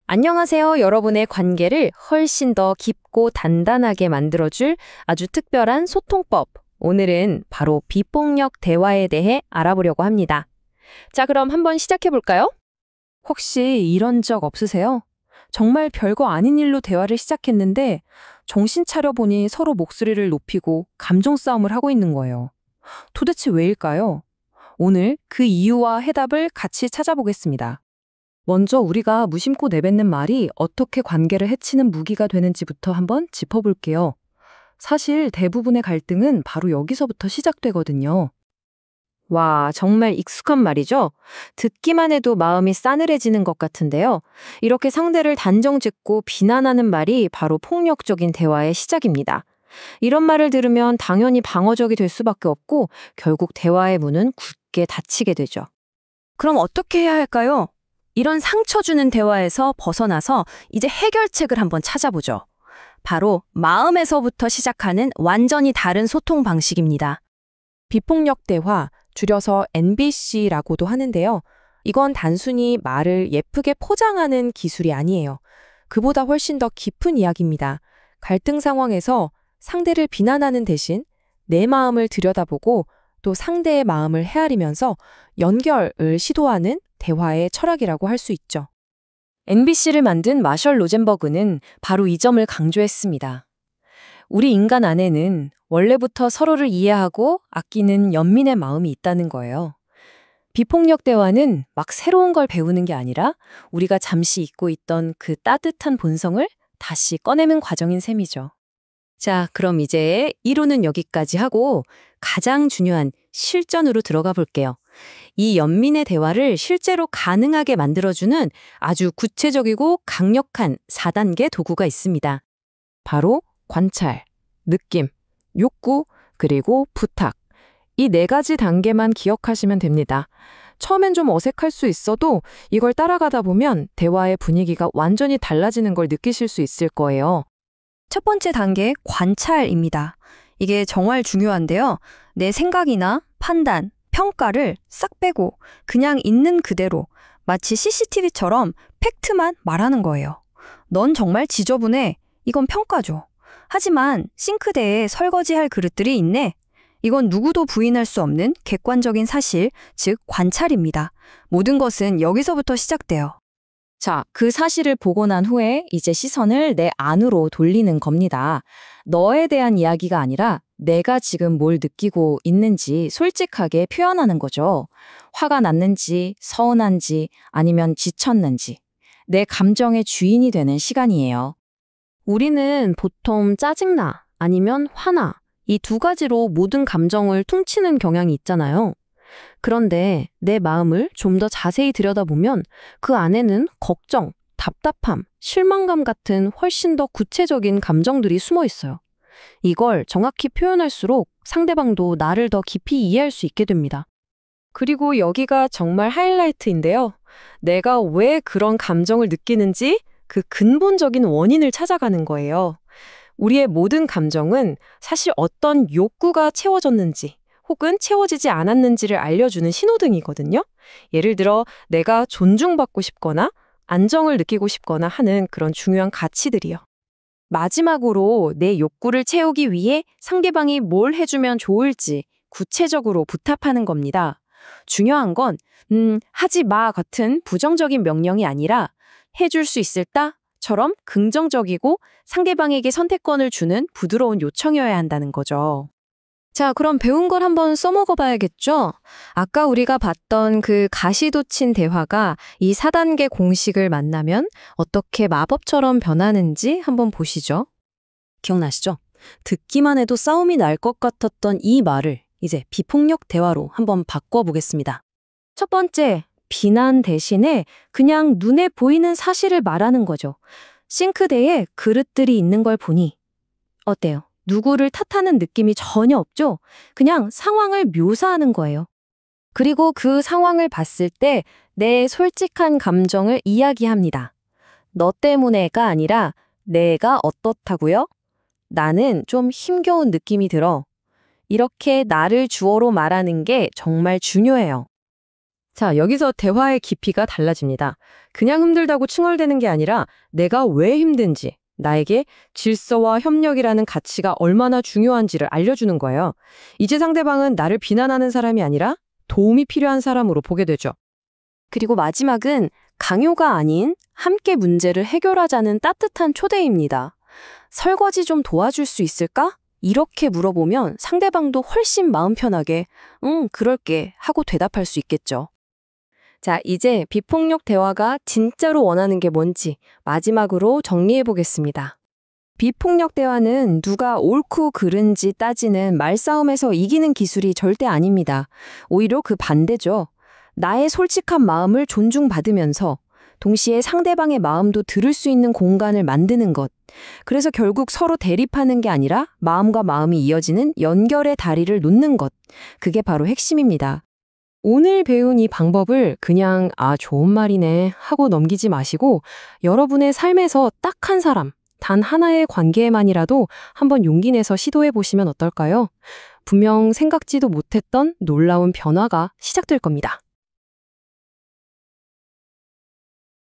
안녕하세요. 여러분의 관계를 훨씬 더 깊고 단단하게 만들어줄 아주 특별한 소통법. 오늘은 바로 비폭력 대화에 대해 알아보려고 합니다. 자, 그럼 한번 시작해 볼까요? 혹시 이런 적 없으세요? 정말 별거 아닌 일로 대화를 시작했는데 정신 차려보니 서로 목소리를 높이고 감정 싸움을 하고 있는 거예요. 도대체 왜일까요? 오늘 그 이유와 해답을 같이 찾아보겠습니다. 먼저 우리가 무심코 내뱉는 말이 어떻게 관계를 해치는 무기가 되는지부터 한번 짚어볼게요. 사실 대부분의 갈등은 바로 여기서부터 시작되거든요. 와, 정말 익숙한 말이죠? 듣기만 해도 마음이 싸늘해지는 것 같은데요. 이렇게 상대를 단정짓고 비난하는 말이 바로 폭력적인 대화의 시작입니다. 이런 말을 들으면 당연히 방어적이 될 수밖에 없고 결국 대화의 문은 굳게 닫히게 되죠. 그럼 어떻게 해야 할까요? 이런 상처 주는 대화에서 벗어나서 이제 해결책을 한번 찾아보죠. 바로 마음에서부터 시작하는 완전히 다른 소통 방식입니다. 비폭력 대화, 줄여서 NBC라고도 하는데요. 이건 단순히 말을 예쁘게 포장하는 기술이 아니에요. 그보다 훨씬 더 깊은 이야기입니다. 갈등 상황에서 상대를 비난하는 대신 내 마음을 들여다보고 또 상대의 마음을 헤아리면서 연결을 시도하는 대화의 철학이라고 할 수 있죠. NBC를 만든 마셜 로젠버그는 바로 이 점을 강조했습니다. 우리 인간 안에는 원래부터 서로를 이해하고 아끼는 연민의 마음이 있다는 거예요. 비폭력 대화는 막 새로운 걸 배우는 게 아니라 우리가 잠시 잊고 있던 그 따뜻한 본성을 다시 꺼내는 과정인 셈이죠. 자, 그럼 이제 이론은 여기까지 하고 가장 중요한 실전으로 들어가 볼게요. 이 연민의 대화를 실제로 가능하게 만들어주는 아주 구체적이고 강력한 4단계 도구가 있습니다. 바로 관찰, 느낌, 욕구, 그리고 부탁. 이 4가지 단계만 기억하시면 됩니다. 처음엔 좀 어색할 수 있어도 이걸 따라가다 보면 대화의 분위기가 완전히 달라지는 걸 느끼실 수 있을 거예요. 첫 번째 단계, 관찰입니다. 이게 정말 중요한데요. 내 생각이나 판단, 평가를 싹 빼고 그냥 있는 그대로 마치 CCTV처럼 팩트만 말하는 거예요. 넌 정말 지저분해. 이건 평가죠. 하지만 싱크대에 설거지할 그릇들이 있네. 이건 누구도 부인할 수 없는 객관적인 사실, 즉 관찰입니다. 모든 것은 여기서부터 시작돼요. 자, 그 사실을 보고 난 후에 이제 시선을 내 안으로 돌리는 겁니다. 너에 대한 이야기가 아니라 내가 지금 뭘 느끼고 있는지 솔직하게 표현하는 거죠. 화가 났는지, 서운한지, 아니면 지쳤는지. 내 감정의 주인이 되는 시간이에요. 우리는 보통 짜증나, 아니면 화나, 이 2가지로 모든 감정을 퉁치는 경향이 있잖아요. 그런데 내 마음을 좀 더 자세히 들여다보면 그 안에는 걱정, 답답함, 실망감 같은 훨씬 더 구체적인 감정들이 숨어 있어요. 이걸 정확히 표현할수록 상대방도 나를 더 깊이 이해할 수 있게 됩니다. 그리고 여기가 정말 하이라이트인데요. 내가 왜 그런 감정을 느끼는지 그 근본적인 원인을 찾아가는 거예요. 우리의 모든 감정은 사실 어떤 욕구가 채워졌는지 혹은 채워지지 않았는지를 알려주는 신호등이거든요. 예를 들어 내가 존중받고 싶거나 안정을 느끼고 싶거나 하는 그런 중요한 가치들이요. 마지막으로 내 욕구를 채우기 위해 상대방이 뭘 해주면 좋을지 구체적으로 부탁하는 겁니다. 중요한 건 하지 마 같은 부정적인 명령이 아니라 해줄 수 있을까?처럼 긍정적이고 상대방에게 선택권을 주는 부드러운 요청이어야 한다는 거죠. 자, 그럼 배운 걸 한번 써먹어 봐야겠죠? 아까 우리가 봤던 그 가시돋친 대화가 이 4단계 공식을 만나면 어떻게 마법처럼 변하는지 한번 보시죠. 기억나시죠? 듣기만 해도 싸움이 날 것 같았던 이 말을 이제 비폭력 대화로 한번 바꿔보겠습니다. 첫 번째, 비난 대신에 그냥 눈에 보이는 사실을 말하는 거죠. 싱크대에 그릇들이 있는 걸 보니 어때요? 누구를 탓하는 느낌이 전혀 없죠? 그냥 상황을 묘사하는 거예요. 그리고 그 상황을 봤을 때 내 솔직한 감정을 이야기합니다. 너 때문에가 아니라 내가 어떻다고요? 나는 좀 힘겨운 느낌이 들어. 이렇게 나를 주어로 말하는 게 정말 중요해요. 자, 여기서 대화의 깊이가 달라집니다. 그냥 힘들다고 칭얼대는 게 아니라 내가 왜 힘든지, 나에게 질서와 협력이라는 가치가 얼마나 중요한지를 알려주는 거예요. 이제 상대방은 나를 비난하는 사람이 아니라 도움이 필요한 사람으로 보게 되죠. 그리고 마지막은 강요가 아닌 함께 문제를 해결하자는 따뜻한 초대입니다. 설거지 좀 도와줄 수 있을까? 이렇게 물어보면 상대방도 훨씬 마음 편하게 그럴게 하고 대답할 수 있겠죠. 자, 이제 비폭력 대화가 진짜로 원하는 게 뭔지 마지막으로 정리해 보겠습니다. 비폭력 대화는 누가 옳고 그른지 따지는 말싸움에서 이기는 기술이 절대 아닙니다. 오히려 그 반대죠. 나의 솔직한 마음을 존중받으면서 동시에 상대방의 마음도 들을 수 있는 공간을 만드는 것. 그래서 결국 서로 대립하는 게 아니라 마음과 마음이 이어지는 연결의 다리를 놓는 것. 그게 바로 핵심입니다. 오늘 배운 이 방법을 그냥 좋은 말이네 하고 넘기지 마시고 여러분의 삶에서 딱 한 사람, 단 하나의 관계에만이라도 한번 용기 내서 시도해 보시면 어떨까요? 분명 생각지도 못했던 놀라운 변화가 시작될 겁니다.